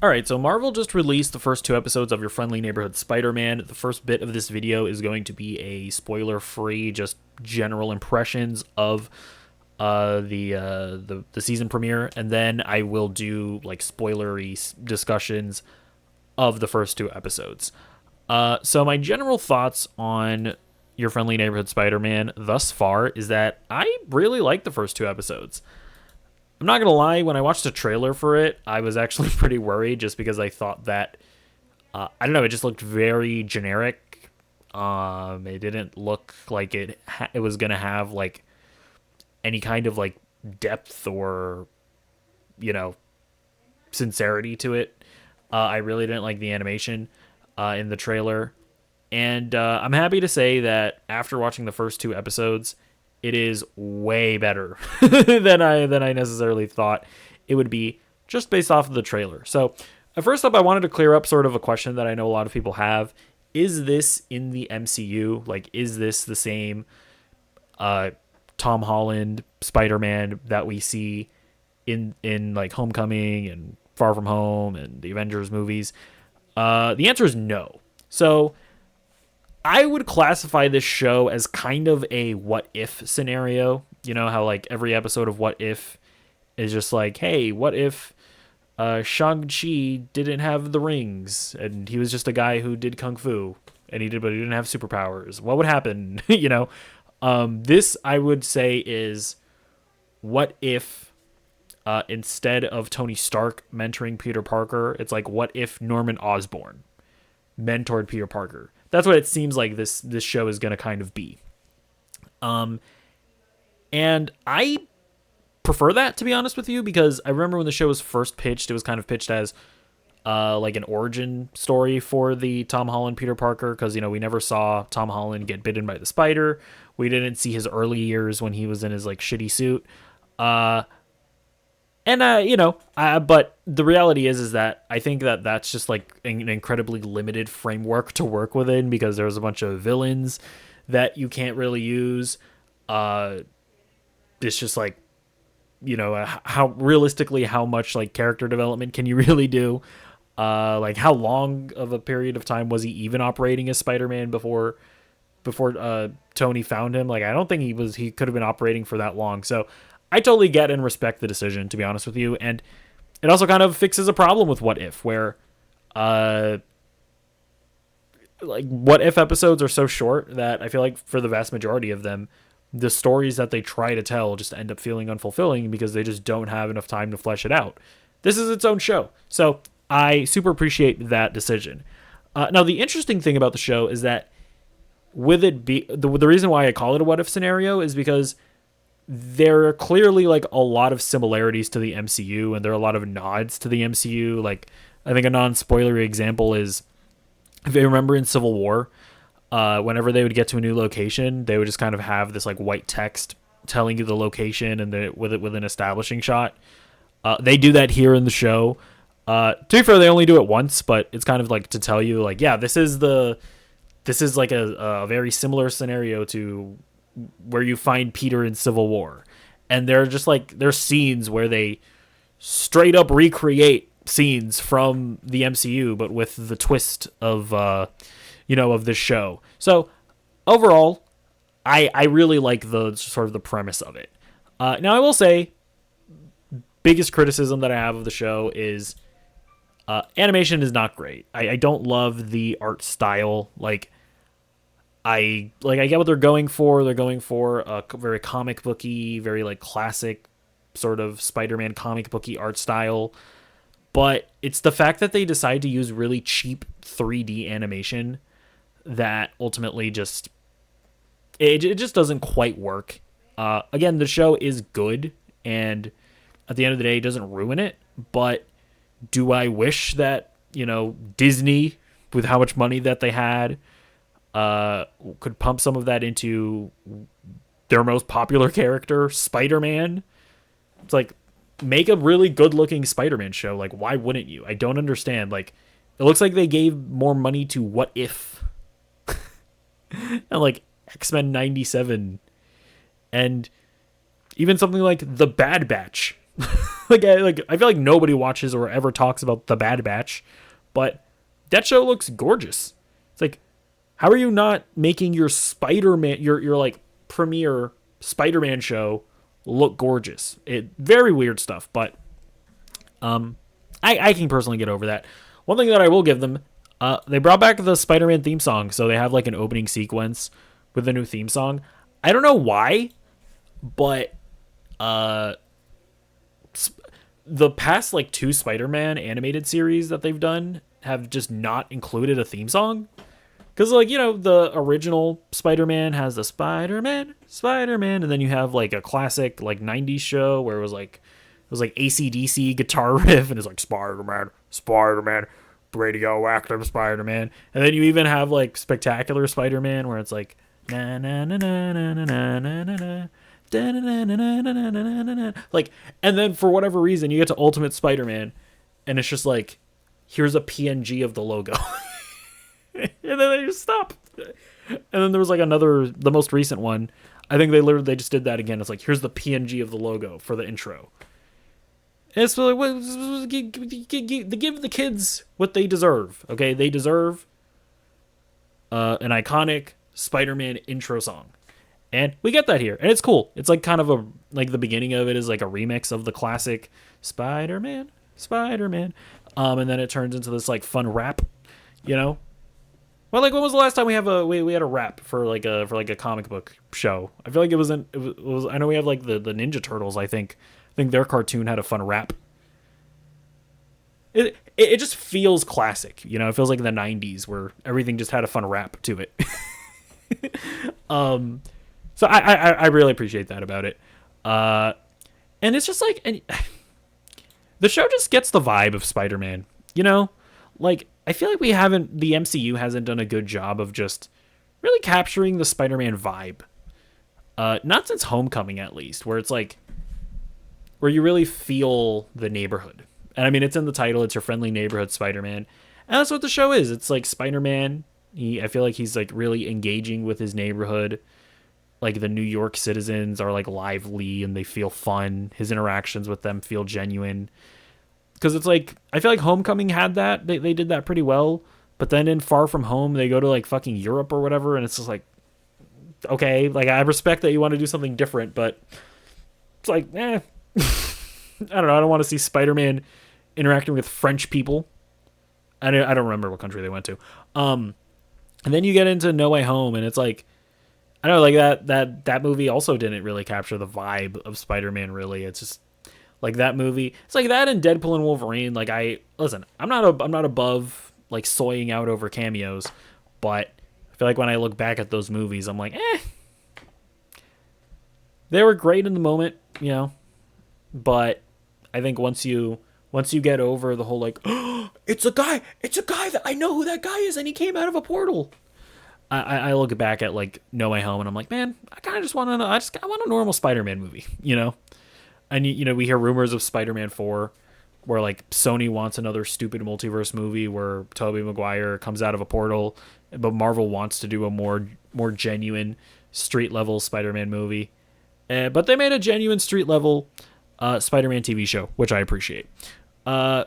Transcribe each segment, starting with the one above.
All right, so Marvel just released the first two episodes of Your Friendly Neighborhood Spider-Man. The first bit of this video is going to be a spoiler-free, just general impressions of the season premiere, and then I will do like spoilery discussions of the first two episodes. So my general thoughts on Your Friendly Neighborhood Spider-Man thus far is that I really like the first two episodes. I'm not gonna lie, when I watched the trailer for it, I was actually pretty worried just because I thought that I don't know, it just looked very generic. It didn't look like it was gonna have like any kind of like depth or you know sincerity to it. I really didn't like the animation in the trailer, and I'm happy to say that after watching the first two episodes, it is way better than I necessarily thought it would be just based off of the trailer. So, first up, I wanted to clear up sort of a question that I know a lot of people have: is this in the MCU? Like, is this the same Tom Holland Spider-Man that we see in like Homecoming and Far From Home and the Avengers movies? The answer is no. So I would classify this show as kind of a what if scenario. You know how like every episode of What If is just like, hey, what if Shang-Chi didn't have the rings and he was just a guy who did kung fu and but he didn't have superpowers? What would happen? This I would say is what if instead of Tony Stark mentoring Peter Parker, it's like what if Norman Osborn mentored Peter Parker? That's what it seems like this show is going to kind of be. And I prefer that, to be honest with you, because I remember when the show was first pitched, it was kind of pitched as like an origin story for the Tom Holland Peter Parker, because we never saw Tom Holland get bitten by the spider. We didn't see his early years when he was in his like shitty suit. But the reality is that I think that that's just like an incredibly limited framework to work within, because there's a bunch of villains that you can't really use. It's just like, how realistically, how much like character development can you really do? Like how long of a period of time was he even operating as Spider-Man before Tony found him? Like, I don't think he could have been operating for that long. So I totally get and respect the decision, to be honest with you. And it also kind of fixes a problem with What If, where like What If episodes are so short that I feel like for the vast majority of them, the stories that they try to tell just end up feeling unfulfilling because they just don't have enough time to flesh it out. This is its own show. So I super appreciate that decision. Now, the interesting thing about the show is that with it be the reason why I call it a what if scenario is because there are clearly like a lot of similarities to the MCU, and there are a lot of nods to the MCU. Like, I think a non-spoilery example is, if you remember in Civil War, whenever they would get to a new location, they would just kind of have this like white text telling you the location and with an establishing shot. They do that here in the show. To be fair, they only do it once, but it's kind of like to tell you like, yeah, this is like a very similar scenario to where you find Peter in Civil War. And they're just like, there's scenes where they straight up recreate scenes from the MCU, but with the twist of this show. So overall, I really like the sort of the premise of it. Now I will say, biggest criticism that I have of the show is animation is not great. I don't love the art style. I get what they're going for. They're going for a very comic booky, very like classic sort of Spider-Man comic booky art style. But it's the fact that they decide to use really cheap 3D animation that ultimately just it just doesn't quite work. Again, the show is good, and at the end of the day, it doesn't ruin it. But do I wish that Disney, with how much money that they had, could pump some of that into their most popular character, Spider-Man? It's like, make a really good-looking Spider-Man show. Like, why wouldn't you? I don't understand. Like, it looks like they gave more money to What If and like X-Men 97 and even something like The Bad Batch. I feel like nobody watches or ever talks about the Bad Batch, but that show looks gorgeous. It's like, how are you not making your Spider-Man, your like premiere Spider-Man show look gorgeous? It very weird stuff, but I can personally get over that. One thing that I will give them, they brought back the Spider-Man theme song, so they have like an opening sequence with a new theme song. I don't know why, but the past like 2 Spider-Man animated series that they've done have just not included a theme song. Because, like, you know, the original Spider-Man has the Spider-Man, and then you have, like, a classic, like, 90s show where it was, like, AC/DC guitar riff, and it's, like, Spider-Man, radioactive Spider-Man. And then you even have, like, Spectacular Spider-Man, where it's, like, na-na-na-na-na-na-na-na-na. Like, and then for whatever reason, you get to Ultimate Spider-Man, and it's just, like, here's a PNG of the logo. And then they just stop. And then there was like the most recent one. I think they just did that again. It's like, here's the PNG of the logo for the intro. And it's like, give the kids what they deserve. Okay, they deserve an iconic Spider-Man intro song, and we get that here, and it's cool. It's like kind of like the beginning of it is like a remix of the classic Spider-Man, and then it turns into this like fun rap, you know. Well, like, when was the last time we had a rap for a comic book show? I feel like it was I know we have like the Ninja Turtles. I think their cartoon had a fun rap. It just feels classic, you know. It feels like in the '90s where everything just had a fun rap to it. So I really appreciate that about it. And it's just like, the show just gets the vibe of Spider-Man, you know, like. I feel like the MCU hasn't done a good job of just really capturing the Spider-Man vibe. Not since Homecoming, at least, where it's like, where you really feel the neighborhood. And I mean, it's in the title, it's your friendly neighborhood Spider-Man. And that's what the show is. It's like Spider-Man. I feel like he's like really engaging with his neighborhood. Like the New York citizens are like lively and they feel fun. His interactions with them feel genuine. Because it's like, I feel like Homecoming had that. They did that pretty well. But then in Far From Home, they go to like fucking Europe or whatever. And it's just like, okay, like I respect that you want to do something different. But it's like, I don't know. I don't want to see Spider-Man interacting with French people. I don't remember what country they went to. And then you get into No Way Home. And it's like, I don't know, like that movie also didn't really capture the vibe of Spider-Man, really. It's just, like that movie, it's like that and Deadpool and Wolverine. Like I'm not above like soying out over cameos, but I feel like when I look back at those movies, I'm like, they were great in the moment, you know. But I think once you get over the whole like, oh, it's a guy that I know who that guy is, and he came out of a portal. I look back at like No Way Home, and I'm like, man, I kind of just want I want a normal Spider-Man movie, you know. And, you know, we hear rumors of Spider-Man 4 where, like, Sony wants another stupid multiverse movie where Tobey Maguire comes out of a portal, but Marvel wants to do a more genuine street-level Spider-Man movie. But they made a genuine street-level Spider-Man TV show, which I appreciate. And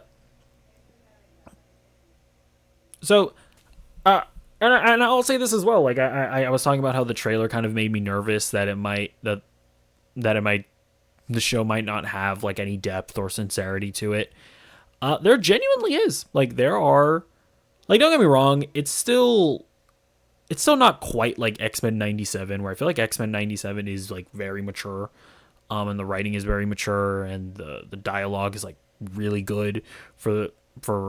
I'll say this as well. Like, I was talking about how the trailer kind of made me nervous that the show might not have like any depth or sincerity to it. There genuinely is. Like there are, like, don't get me wrong, it's still not quite like X-Men 97, where I feel like X-Men 97 is like very mature, and the writing is very mature, and the dialogue is like really good for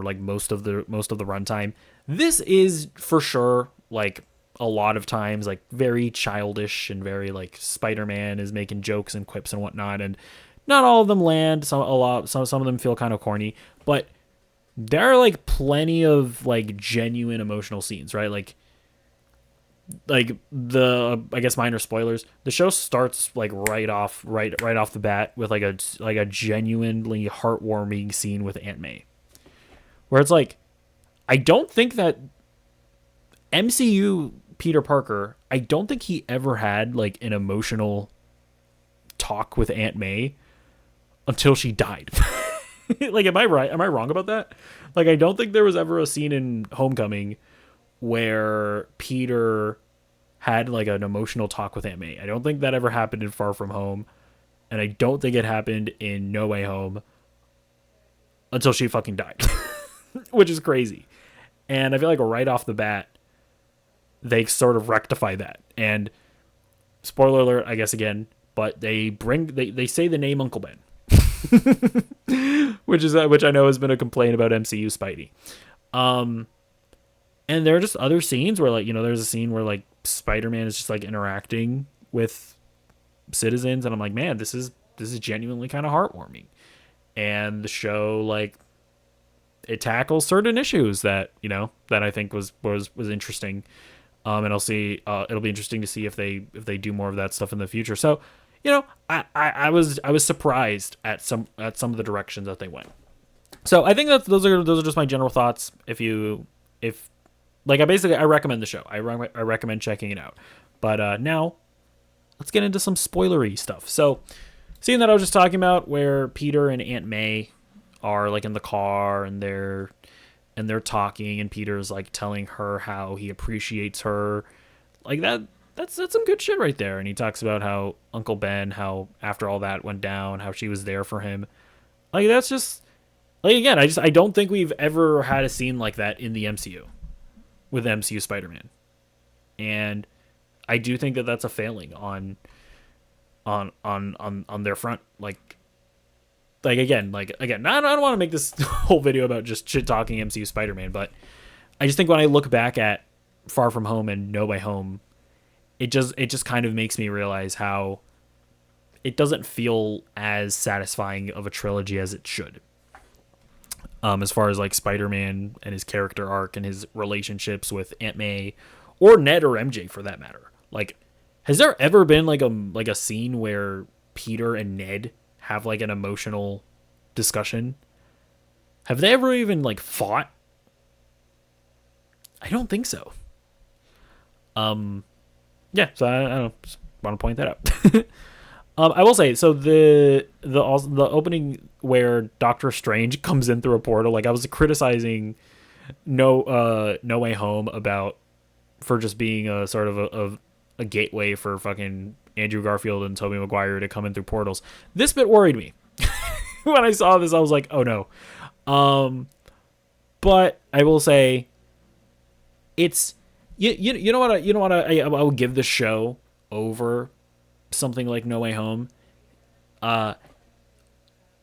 like most of the runtime. This is for sure like a lot of times like very childish and very like Spider-Man is making jokes and quips and whatnot, and not all of them land. Some of them feel kind of corny, but there are like plenty of like genuine emotional scenes, right? Like I guess minor spoilers. The show starts like right off the bat with like a genuinely heartwarming scene with Aunt May, where it's like, I don't think that MCU Peter Parker, I don't think he ever had like an emotional talk with Aunt May until she died. Like, am I right? Am I wrong about that? Like, I don't think there was ever a scene in Homecoming where Peter had like an emotional talk with Aunt May. I don't think that ever happened in Far From Home, and I don't think it happened in No Way Home until she fucking died, which is crazy. And I feel like right off the bat, they sort of rectify that. And spoiler alert, I guess again, but they say the name Uncle Ben, which I know has been a complaint about MCU Spidey. And there are just other scenes where, like, there's a scene where like Spider-Man is just like interacting with citizens, and I'm like, man, this is genuinely kind of heartwarming. And the show, like, it tackles certain issues that I think was interesting. And I'll see. It'll be interesting to see if they do more of that stuff in the future. So, I was surprised at some of the directions that they went. So I think that those are just my general thoughts. If I recommend the show. I recommend checking it out. But now, let's get into some spoilery stuff. So, scene that I was just talking about, where Peter and Aunt May are like in the car and they're talking, and Peter's like telling her how he appreciates her, like that's some good shit right there. And he talks about how Uncle Ben, how after all that went down, how she was there for him. Like, that's just, like, again, I don't think we've ever had a scene like that in the MCU with MCU Spider-Man, and I do think that that's a failing on their front. I don't want to make this whole video about just shit talking MCU Spider-Man, but I just think when I look back at Far From Home and No Way Home, it just kind of makes me realize how it doesn't feel as satisfying of a trilogy as it should. As far as like Spider-Man and his character arc and his relationships with Aunt May or Ned or MJ for that matter. Like, has there ever been like a scene where Peter and Ned have like an emotional discussion? Have they ever even like fought? I don't think so. Yeah, so I don't know, just want to point that out. I will say, so the opening where Doctor Strange comes in through a portal, like, I was criticizing No Way Home for just being a sort of a gateway for fucking Andrew Garfield and Tobey Maguire to come in through portals. This bit worried me. When I saw this, I was like, oh no. But I will say, it's you know what I will give the show over something like No Way Home.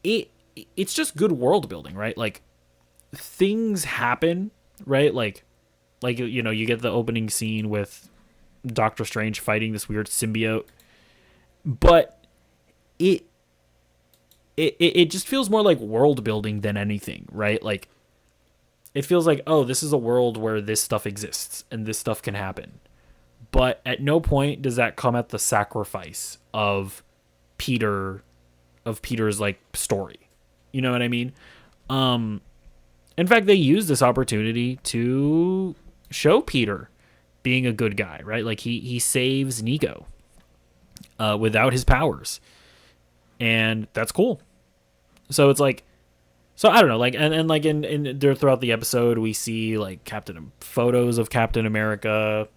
It's just good world building, right? Like, things happen, right? Like you get the opening scene with Doctor Strange fighting this weird symbiote, but it just feels more like world building than anything, right? Like, it feels like, oh, this is a world where this stuff exists and this stuff can happen. But at no point does that come at the sacrifice of Peter's like story. You know what I mean? In fact, they use this opportunity to show Peter being a good guy, right? Like, he saves Nico without his powers, and that's cool. So it's like, so I don't know, like, and like in there throughout the episode, we see like photos of Captain America.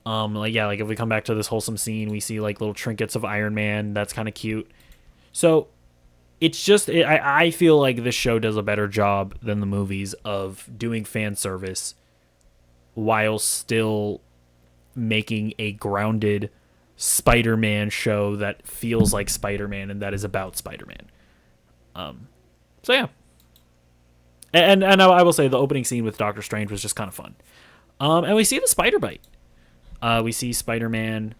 Like, yeah, like if we come back to this wholesome scene, we see like little trinkets of Iron Man. That's kind of cute. So it's just, I feel like this show does a better job than the movies of doing fan service while still making a grounded Spider-Man show that feels like Spider-Man and that is about Spider-Man. So yeah. And I will say the opening scene with Doctor Strange was just kind of fun. And we see the spider bite. We see Spider-Man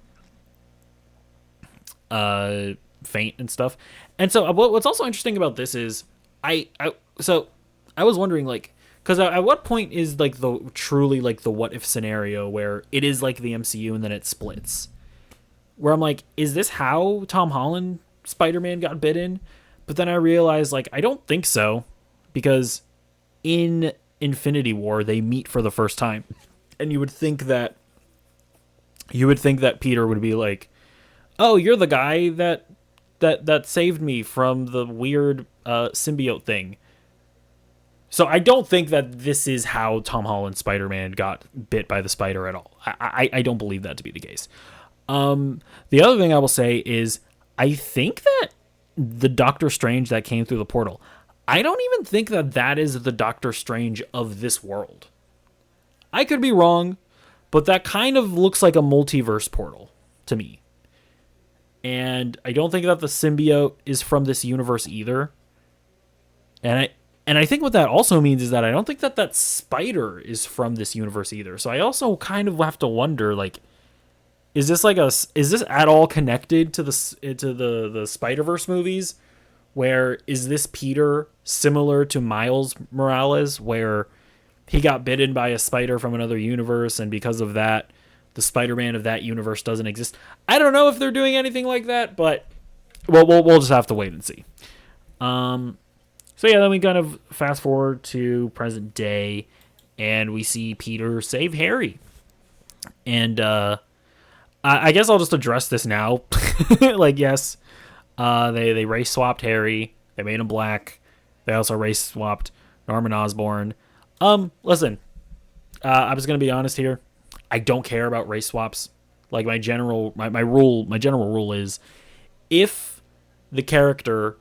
faint and stuff. And so what's also interesting about this is I was wondering, like, because at what point is like the truly like the what if scenario where it is like the MCU and then it splits, where I'm like, is this how Tom Holland Spider-Man got bitten? But then I realized, like, I don't think so, because in Infinity War they meet for the first time, and you would think that Peter would be like, oh, you're the guy that that saved me from the weird symbiote thing. So I don't think that this is how Tom Holland's Spider-Man got bit by the spider at all. I don't believe that to be the case. The other thing I will say is I think that the Doctor Strange that came through the portal, I don't even think that that is the Doctor Strange of this world. I could be wrong, but that kind of looks like a multiverse portal to me. And I don't think that the symbiote is from this universe either. And I think what that also means is that I don't think that that spider is from this universe either. So I also kind of have to wonder, like, is this at all connected to the Spider-Verse movies? Where is this Peter similar to Miles Morales, where he got bitten by a spider from another universe, and because of that, the Spider-Man of that universe doesn't exist? I don't know if they're doing anything like that, but we'll just have to wait and see. So yeah, then we kind of fast forward to present day, and we see Peter save Harry. And I guess I'll just address this now. Like, yes, they race swapped Harry. They made him black. They also race swapped Norman Osborn. Listen, I'm just gonna be honest here. I don't care about race swaps. Like, my general rule is, if the character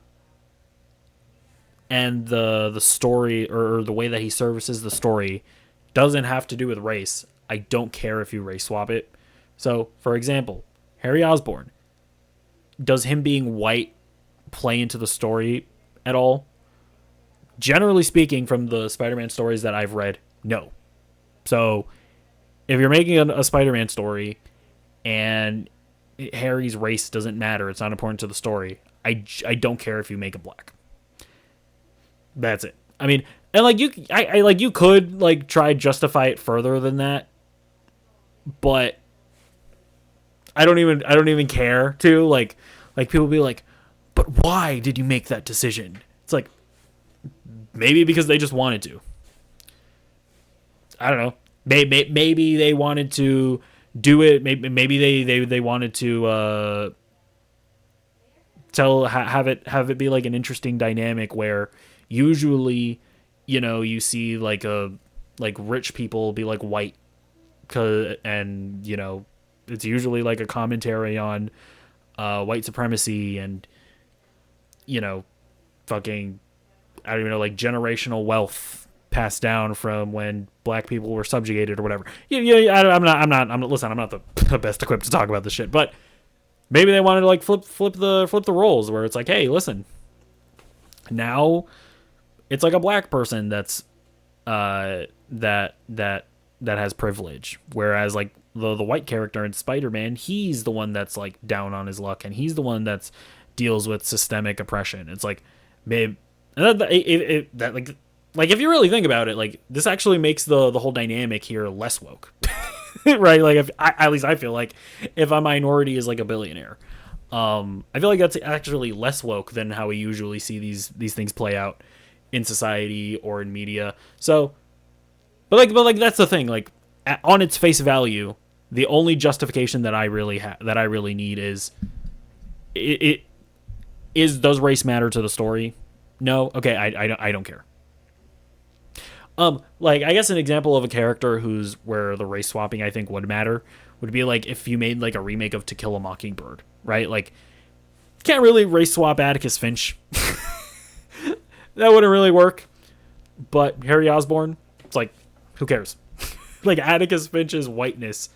and the story, or the way that he services the story, doesn't have to do with race, I don't care if you race swap it. So, for example, Harry Osborn, does him being white play into the story at all? Generally speaking, from the Spider-Man stories that I've read, no. So, if you're making a Spider-Man story and Harry's race doesn't matter, it's not important to the story, I don't care if you make him black. That's it. I mean, and like you could like try justify it further than that, but I don't even care to like people be like, but why did you make that decision? It's like, maybe because they just wanted to. I don't know. Maybe they wanted to do it. Maybe they wanted to have it be like an interesting dynamic where usually, you know, you see like rich people be like white, and you know, it's usually like a commentary on white supremacy and, you know, fucking, I don't even know, like generational wealth passed down from when black people were subjugated or whatever. I'm not the best equipped to talk about this shit, but maybe they wanted to like flip the roles where it's like, hey, listen, now it's like a black person that's that has privilege, whereas like the white character in Spider-Man, he's the one that's like down on his luck, and he's the one that's deals with systemic oppression. It's like, maybe that like if you really think about it, like this actually makes the whole dynamic here less woke. Right? Like, if at least I feel like if a minority is like a billionaire, I feel like that's actually less woke than how we usually see these things play out in society or in media. So, but that's the thing. Like, on its face value, the only justification that I really need is does race matter to the story? No. Okay. I don't care. Like, I guess an example of a character where the race swapping I think would matter would be like if you made like a remake of To Kill a Mockingbird, right? Like, can't really race swap Atticus Finch. That wouldn't really work. But Harry Osborn, it's like, who cares? Like, Atticus Finch's whiteness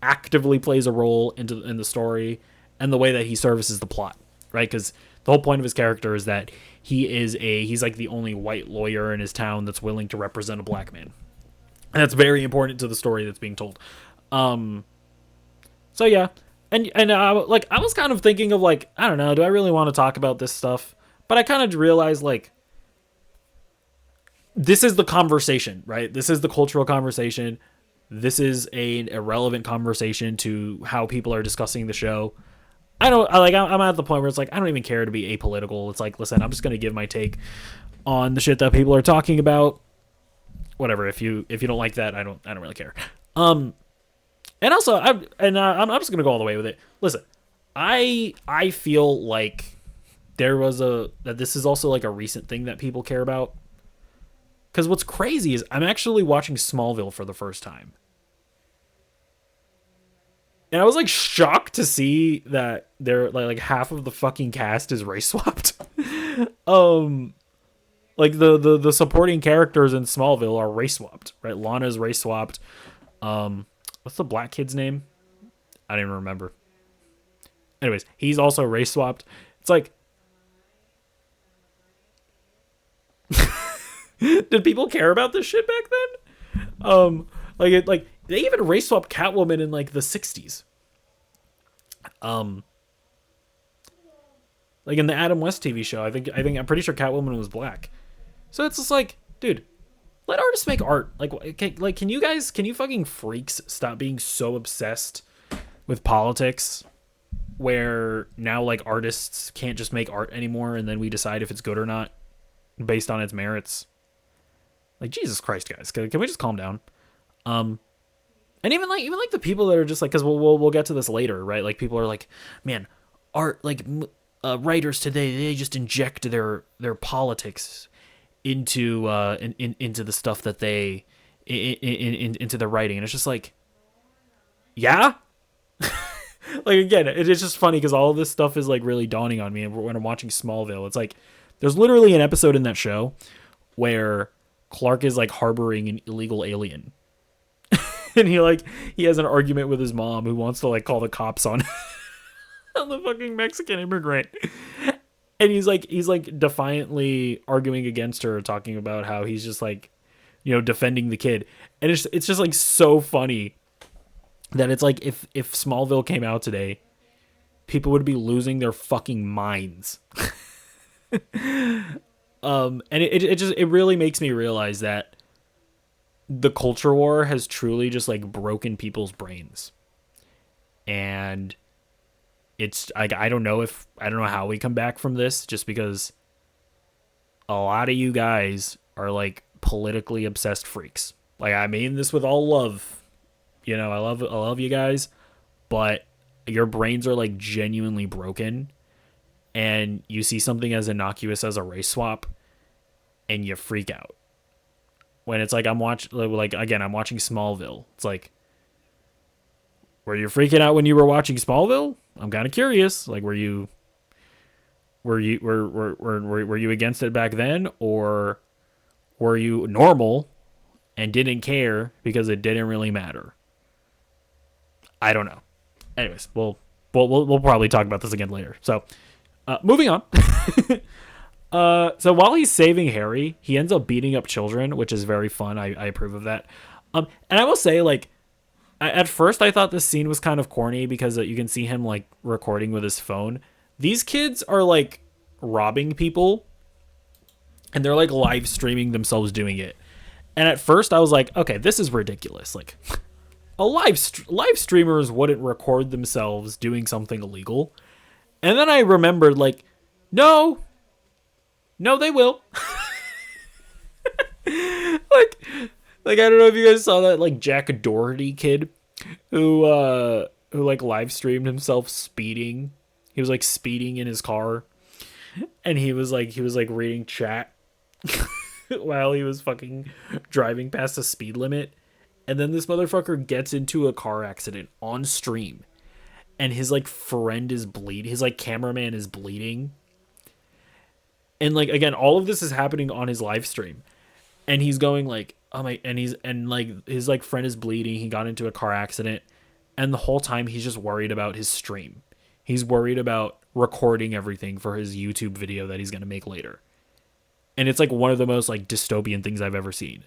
actively plays a role in the story and the way that he services the plot, right? Because the whole point of his character is that he's like the only white lawyer in his town that's willing to represent a black man. And that's very important to the story that's being told. So yeah. And I was kind of thinking of like, I don't know, do I really want to talk about this stuff? But I kind of realized like, this is the conversation, right? This is the cultural conversation. This is an irrelevant conversation to how people are discussing the show. I'm at the point where it's like, I don't even care to be apolitical. It's like, listen, I'm just going to give my take on the shit that people are talking about. Whatever. If you don't like that, I don't really care. And also I'm just going to go all the way with it. Listen, I feel like that this is also like a recent thing that people care about. Because what's crazy is I'm actually watching Smallville for the first time. And I was like shocked to see that they're like half of the fucking cast is race swapped. Like the supporting characters in Smallville are race swapped, right? Lana's race swapped. What's the black kid's name? I don't even remember. Anyways, he's also race swapped. It's like, did people care about this shit back then? Like they even race swapped Catwoman in like the 60s. Like in the Adam West TV show, I'm pretty sure Catwoman was black. So it's just like, dude, let artists make art. Can you fucking freaks stop being so obsessed with politics, where now like artists can't just make art anymore, and then we decide if it's good or not based on its merits. Like, Jesus Christ, guys, can we just calm down? And even like the people that are just like, because we'll get to this later, right? Like, people are like, man, art, like writers today, they just inject their politics into into the stuff that they into the writing, and it's just like, yeah. Like, again, it's just funny because all of this stuff is like really dawning on me when I'm watching Smallville. It's like there's literally an episode in that show where Clark is like harboring an illegal alien. And he has an argument with his mom who wants to like call the cops on on the fucking Mexican immigrant. And he's like defiantly arguing against her, talking about how he's just like, defending the kid. And it's just like so funny that it's like if Smallville came out today, people would be losing their fucking minds. And it really makes me realize that the culture war has truly just like broken people's brains. And it's like, I don't know how we come back from this, just because a lot of you guys are like politically obsessed freaks. Like, I mean this with all love. I love you guys, but your brains are like genuinely broken, and you see something as innocuous as a race swap and you freak out. When it's like, I'm watching Smallville. It's like, were you freaking out when you were watching Smallville? I'm kind of curious. Like, were you against it back then, or were you normal and didn't care because it didn't really matter? I don't know. Anyways, we'll probably talk about this again later. So, moving on. So while he's saving Harry, he ends up beating up children, which is very fun. I approve of that. And I will say, like, at first I thought this scene was kind of corny because you can see him like recording with his phone. These kids are like robbing people, and they're like live streaming themselves doing it. And at first I was like, okay, this is ridiculous. Like, live streamers wouldn't record themselves doing something illegal. And then I remembered, like, no, they will. like I don't know if you guys saw that, like, Jack Doherty kid who like live streamed himself speeding. He was like speeding in his car, and he was like reading chat while he was fucking driving past the speed limit. And then this motherfucker gets into a car accident on stream, and his like friend is bleeding. His like cameraman is bleeding. And like, again, all of this is happening on his live stream, and he's going like, oh my, and like his like friend is bleeding. He got into a car accident, and the whole time he's just worried about his stream. He's worried about recording everything for his YouTube video that he's going to make later. And it's like one of the most like dystopian things I've ever seen.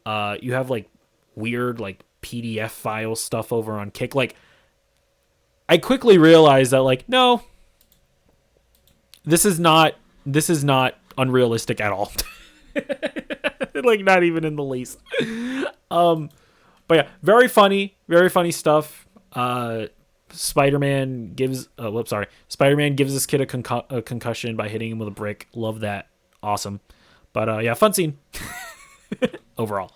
You have like weird like PDF file stuff over on Kick. Like, I quickly realized that, like, no, this is not unrealistic at all. Like, not even in the least. But yeah, very funny stuff. Spider-Man gives this kid a concussion by hitting him with a brick. Love that. Awesome. But yeah, fun scene overall.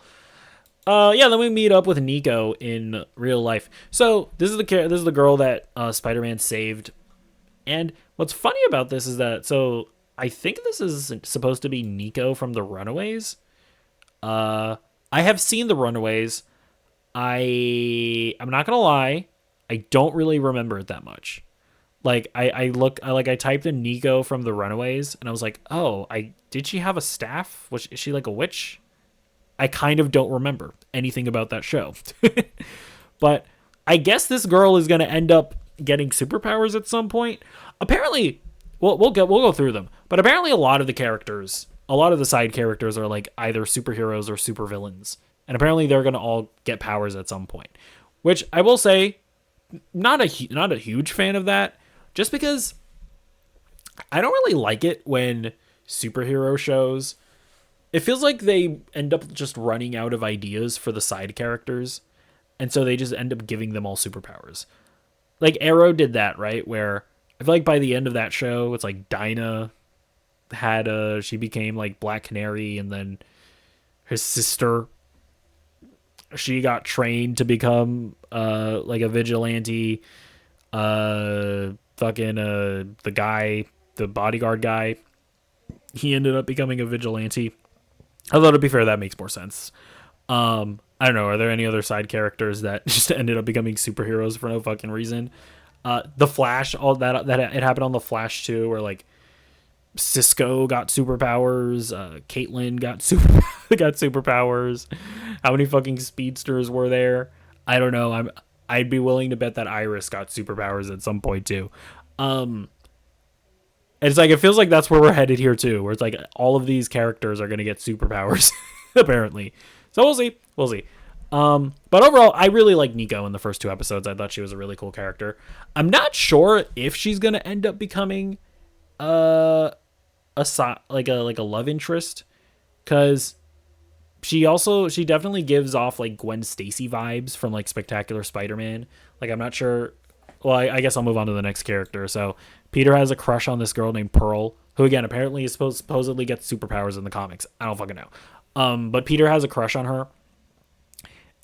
Yeah, then we meet up with Nico in real life. So this is the girl that Spider-Man saved And what's funny about this is that, so I think this is supposed to be Nico from the Runaways. Uh, I have seen the Runaways. I'm not gonna lie, I don't really remember it that much. Like I typed in Nico from the Runaways, and I was like, oh, I did she have a staff? Is she like a witch? I kind of don't remember anything about that show. But I guess this girl is gonna end up getting superpowers at some point. Apparently, we'll go through them. But apparently, a lot of the side characters are like either superheroes or supervillains, and apparently they're gonna all get powers at some point. Which I will say, not a huge fan of that, just because I don't really like it when superhero shows, it feels like they end up just running out of ideas for the side characters, and so they just end up giving them all superpowers. Like Arrow did that, right? Where I feel like by the end of that show, it's like Dinah she became like Black Canary, and then his sister, she got trained to become like a vigilante. The bodyguard guy, he ended up becoming a vigilante. Although to be fair, that makes more sense. I don't know. Are there any other side characters that just ended up becoming superheroes for no fucking reason? The Flash, all that it happened on the Flash too, where like Cisco got superpowers, Caitlyn got superpowers. How many fucking speedsters were there? I don't know. I'd be willing to bet that Iris got superpowers at some point too. It's like it feels like that's where we're headed here too, where it's like all of these characters are gonna get superpowers, apparently. So we'll see. We'll see. But overall, I really like Nico in the first 2 episodes. I thought she was a really cool character. I'm not sure if she's gonna end up becoming like a love interest, because she definitely gives off like Gwen Stacy vibes from like Spectacular Spider-Man. Like I'm not sure. Well, I guess I'll move on to the next character. So Peter has a crush on this girl named Pearl, who again apparently is supposedly gets superpowers in the comics. I don't fucking know. But Peter has a crush on her,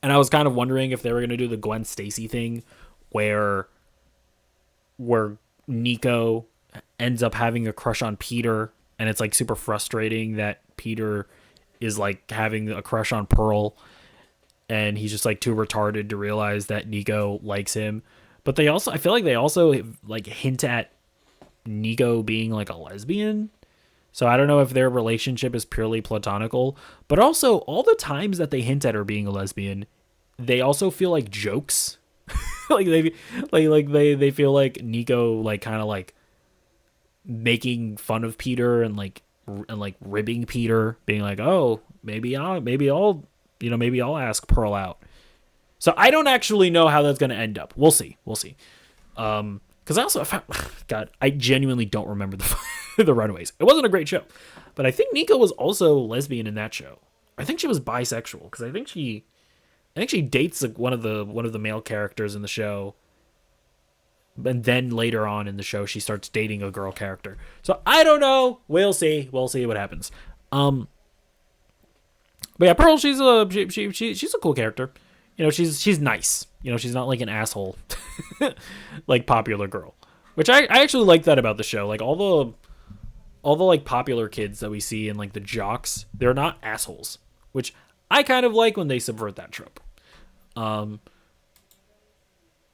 and I was kind of wondering if they were gonna do the Gwen Stacy thing, where Nico ends up having a crush on Peter, and it's like super frustrating that Peter is like having a crush on Pearl, and he's just like too retarded to realize that Nico likes him. But I feel like they also like hint at Nico being like a lesbian. So I don't know if their relationship is purely platonical, but also all the times that they hint at her being a lesbian, they also feel like jokes. Like they feel like Nico like kind of like making fun of Peter and like ribbing Peter, being like, "Oh, maybe I'll ask Pearl out." So I don't actually know how that's going to end up. We'll see. Because God, I genuinely don't remember the Runaways. It wasn't a great show, but I think Nico was also lesbian in that show. I think she was bisexual, because I think she dates like one of the male characters in the show, and then later on in the show she starts dating a girl character. So I don't know. We'll see what happens. But yeah, Pearl, she's a cool character. You know, she's nice. You know, she's not like an asshole, like Popular Girl, which I actually like that about the show. Like all the like popular kids that we see and like the jocks, they're not assholes, which I kind of like when they subvert that trope.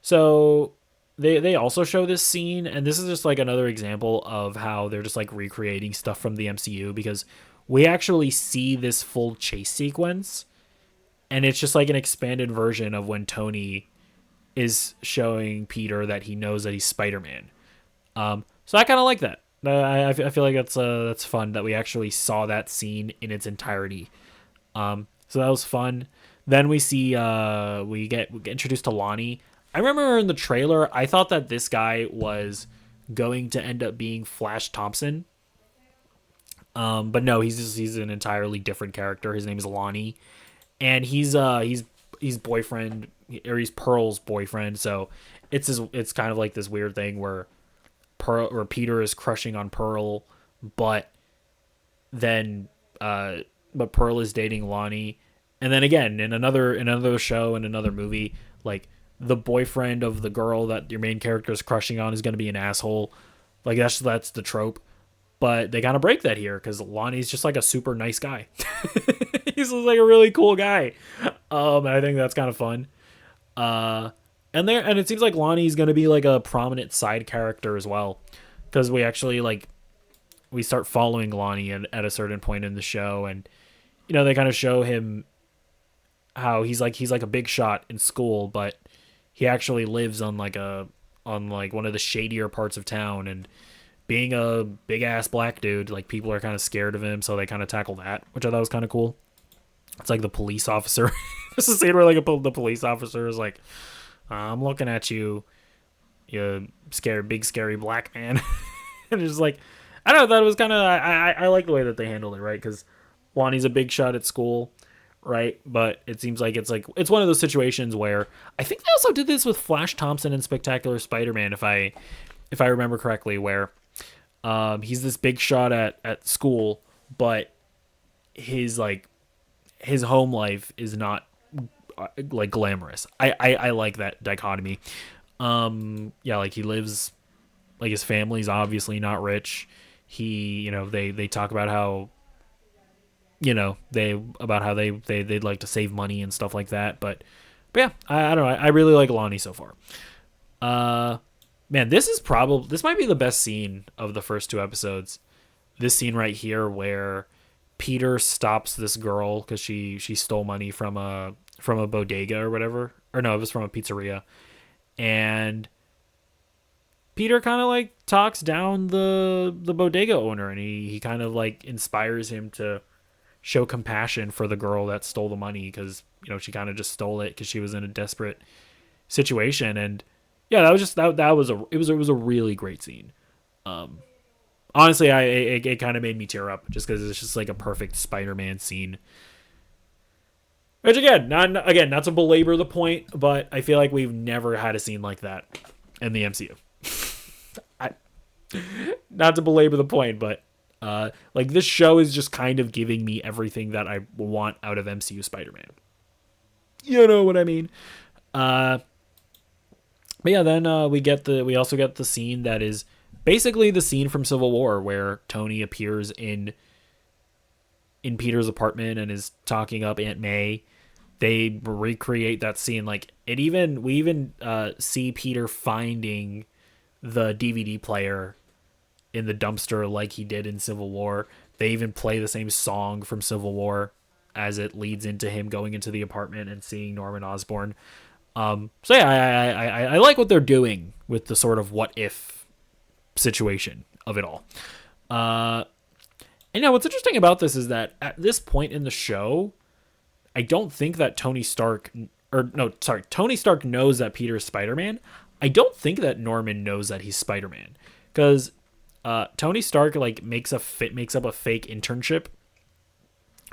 So they also show this scene, and this is just like another example of how they're just like recreating stuff from the MCU, because we actually see this full chase sequence. And it's just like an expanded version of when Tony is showing Peter that he knows that he's Spider-Man. So I kind of like that. I feel like that's fun that we actually saw that scene in its entirety. So that was fun. Then we see we get introduced to Lonnie. I remember in the trailer, I thought that this guy was going to end up being Flash Thompson. But no, he's an entirely different character. His name is Lonnie. And he's boyfriend, or he's Pearl's boyfriend. So it's kind of like this weird thing where Peter is crushing on Pearl, but Pearl is dating Lonnie. And then again, in another show, in another movie, like the boyfriend of the girl that your main character is crushing on is going to be an asshole. Like that's the trope. But they kind of break that here because Lonnie's just like a super nice guy. He's just like a really cool guy. And I think that's kind of fun. And it seems like Lonnie's gonna be like a prominent side character as well, because we actually like we start following Lonnie at a certain point in the show, and they kind of show him how he's like a big shot in school, but he actually lives on like one of the shadier parts of town, and being a big ass black dude, like people are kind of scared of him, so they kind of tackle that, which I thought was kind of cool. It's like the police officer. There's a scene where like the police officer is like, "I'm looking at you, you big scary black man," and it's like, I don't know. That was kind of I like the way that they handled it, right? Because Lonnie's a big shot at school, right? But it seems like it's one of those situations where I think they also did this with Flash Thompson in Spectacular Spider-Man, if I remember correctly, where he's this big shot at school, but his home life is not like glamorous. I like that dichotomy. Yeah, like he lives, like his family's obviously not rich. They talk about how they'd like to save money and stuff like that, but yeah, I don't know. I really like Lonnie so far. Man, this might be the best scene of the first two episodes. This scene right here where Peter stops this girl because she stole money from a bodega or whatever, or no, it was from a pizzeria, and Peter kind of like talks down the bodega owner, and he kind of like inspires him to show compassion for the girl that stole the money, because she kind of just stole it because she was in a desperate situation. And yeah, that was just that was it was a really great scene. Honestly, it kind of made me tear up just because it's just like a perfect Spider-Man scene. Which again, not to belabor the point, but I feel like we've never had a scene like that in the MCU. Not to belabor the point, but like this show is just kind of giving me everything that I want out of MCU Spider-Man. You know what I mean? But yeah, then we also get the scene that is basically the scene from Civil War where Tony appears in Peter's apartment and is talking up Aunt May. They recreate that scene. Like we even see Peter finding the DVD player in the dumpster like he did in Civil War. They even play the same song from Civil War as it leads into him going into the apartment and seeing Norman Osborn. So yeah, I like what they're doing with the sort of what if situation of it all. And what's interesting about this is that at this point in the show, I don't think that Tony Stark knows that Peter's Spider-Man. I don't think that Norman knows that he's Spider-Man, because Tony Stark like makes up a fake internship,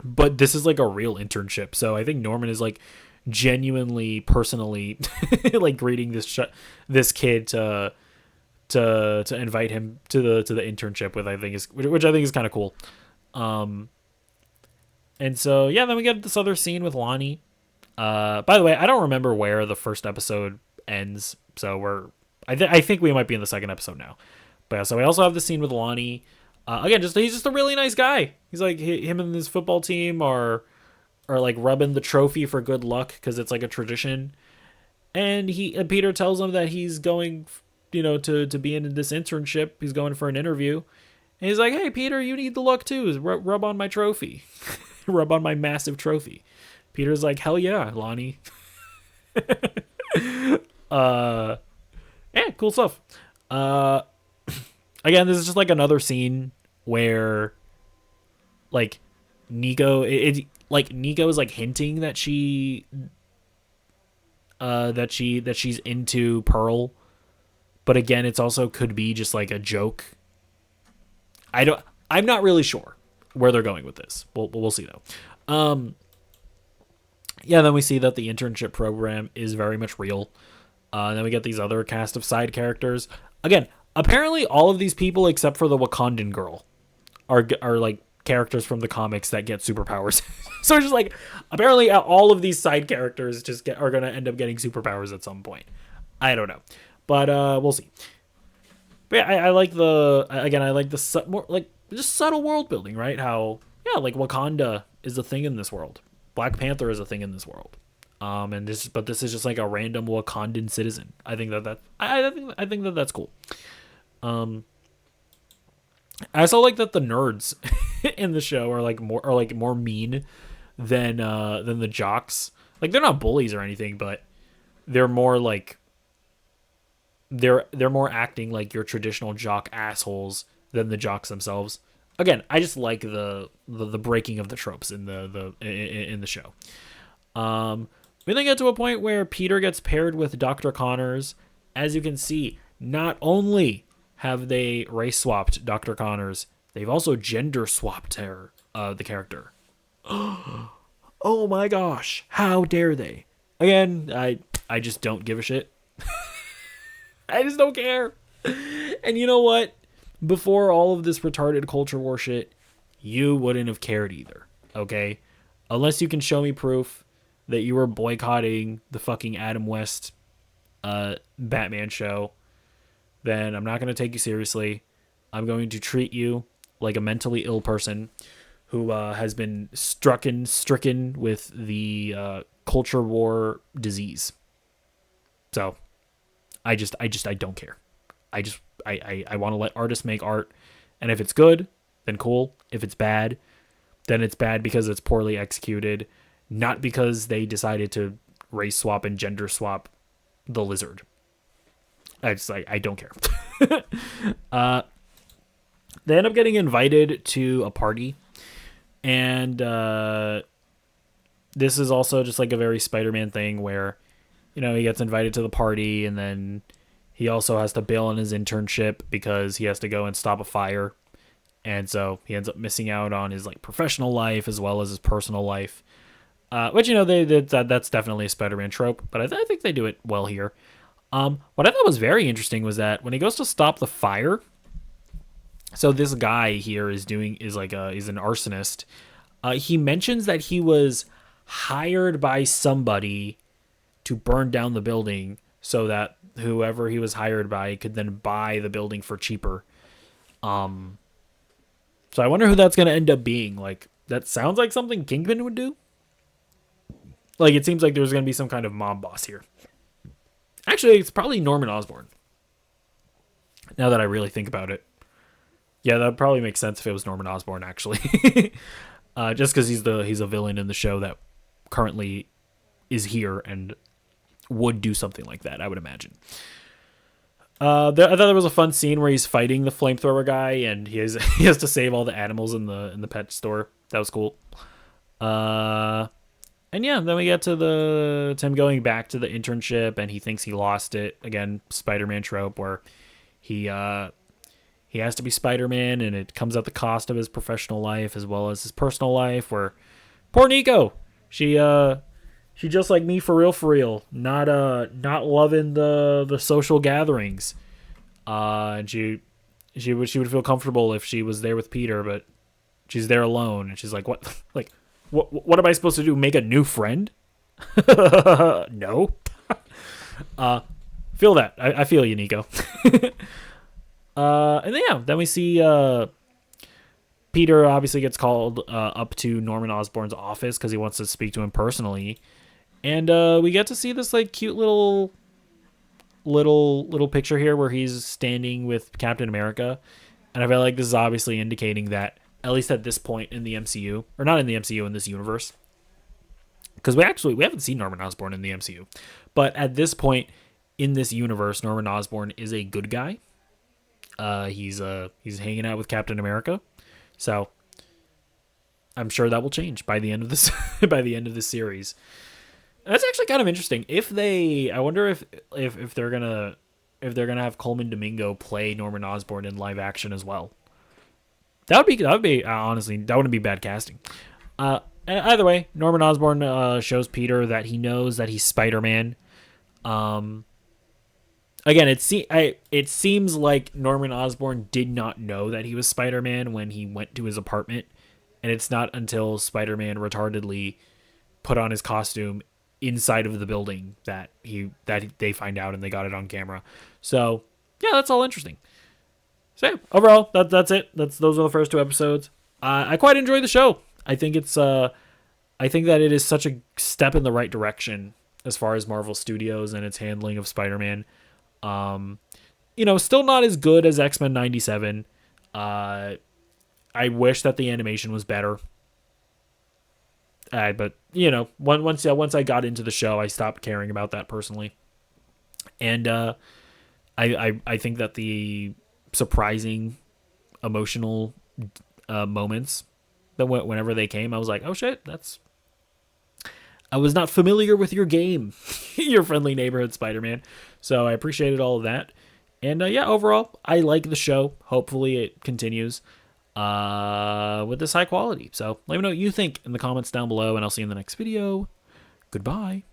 but this is like a real internship. So I think Norman is like genuinely, personally, like greeting this kid to invite him to the internship with, which I think is kind of cool. And so yeah, then we get this other scene with Lonnie. By the way, I don't remember where the first episode ends, so I think we might be in the second episode now. But yeah, so we also have the scene with Lonnie. Again, he's just a really nice guy. He's like, him and his football team are like rubbing the trophy for good luck because it's like a tradition. And Peter tells him that he's going, to be in this internship. He's going for an interview. And he's like, "Hey, Peter, you need the luck too. Rub on my trophy. Rub on my massive trophy." Peter's like, "Hell yeah, Lonnie." Yeah, cool stuff. Again, this is just like another scene where like Nico, Nico is like hinting that she's into Pearl, but again, it's also could be just like a joke. I'm not really sure where they're going with this. We'll see though. Yeah, then we see that the internship program is very much real. Then we get these other cast of side characters. Again, apparently all of these people except for the Wakandan girl are like characters from the comics that get superpowers. So it's just like, apparently all of these side characters are going to end up getting superpowers at some point. I don't know. But we'll see. But yeah, I like I like the more like just subtle world building, right? How yeah, like Wakanda is a thing in this world. Black Panther is a thing in this world. And this is just like a random Wakandan citizen. I think I think that that's cool. Um, I also like that the nerds in the show are like more mean than the jocks. Like they're not bullies or anything, but they're more like they're more acting like your traditional jock assholes than the jocks themselves. Again, I just like the breaking of the tropes in the show. We then get to a point where Peter gets paired with Dr. Connors. As you can see, not only have they race swapped Dr. Connors, they've also gender swapped her, the character. Oh my gosh, how dare they? Again, I just don't give a shit. I just don't care. And you know what? Before all of this retarded culture war shit, you wouldn't have cared either. Okay? Unless you can show me proof that you were boycotting the fucking Adam West Batman show, then I'm not going to take you seriously. I'm going to treat you like a mentally ill person who has been stricken with the culture war disease. So I don't care. I want to let artists make art, and if it's good, then cool. If it's bad, then it's bad because it's poorly executed, not because they decided to race swap and gender swap the lizard. I don't care. They end up getting invited to a party, and this is also just like a very Spider-Man thing where, you know, he gets invited to the party and then he also has to bail on his internship because he has to go and stop a fire. And so he ends up missing out on his like professional life as well as his personal life. Which, you know, that's definitely a Spider-Man trope, but I think they do it well here. What I thought was very interesting was that when he goes to stop the fire, so this guy here is an arsonist. He mentions that he was hired by somebody to burn down the building so that whoever he was hired by could then buy the building for cheaper. So I wonder who that's going to end up being. Like, that sounds like something Kingpin would do. Like, it seems like there's going to be some kind of mob boss here. Actually, it's probably Norman Osborn. Now that I really think about it. Yeah, that would probably make sense if it was Norman Osborn, actually. Just because he's a villain in the show that currently is here and would do something like that, I would imagine. I thought there was a fun scene where he's fighting the flamethrower guy and he has to save all the animals in the pet store. That was cool. And yeah, then we get to him going back to the internship and he thinks he lost it. Again, Spider-Man trope where he has to be Spider-Man and it comes at the cost of his professional life as well as his personal life, where poor Nico, she just like me for real, not loving the social gatherings. And she would feel comfortable if she was there with Peter, but she's there alone and she's like, what am I supposed to do? Make a new friend? No. Feel that. I feel you, Nico. And then we see Peter obviously gets called up to Norman Osborn's office because he wants to speak to him personally. And we get to see this like cute little picture here where he's standing with Captain America. And I feel like this is obviously indicating that, at least at this point in the MCU, or not in the MCU, in this universe, because we haven't seen Norman Osborn in the MCU, but at this point in this universe, Norman Osborn is a good guy. He's hanging out with Captain America, so I'm sure that will change by the end of this series. That's actually kind of interesting. I wonder if they're gonna have Coleman Domingo play Norman Osborn in live action as well. That would be honestly, that wouldn't be bad casting. Either way, Norman Osborn shows Peter that he knows that he's Spider-Man. Again, it seems like Norman Osborn did not know that he was Spider-Man when he went to his apartment, and it's not until Spider-Man retardedly put on his costume inside of the building that they find out and they got it on camera. So yeah, that's all interesting. So yeah, overall, that's it. Those are the first two episodes. I quite enjoy the show. I think it's I think that it is such a step in the right direction as far as Marvel Studios and its handling of Spider-Man. Still not as good as X-Men 97. I wish that the animation was better. But once I got into the show, I stopped caring about that personally. And I think that the surprising emotional moments that whenever they came, I was like, oh shit, I was not familiar with your game, your friendly neighborhood Spider-Man. So I appreciated all of that. And yeah, overall, I like the show. Hopefully it continues with this high quality. So let me know what you think in the comments down below, and I'll see you in the next video. Goodbye.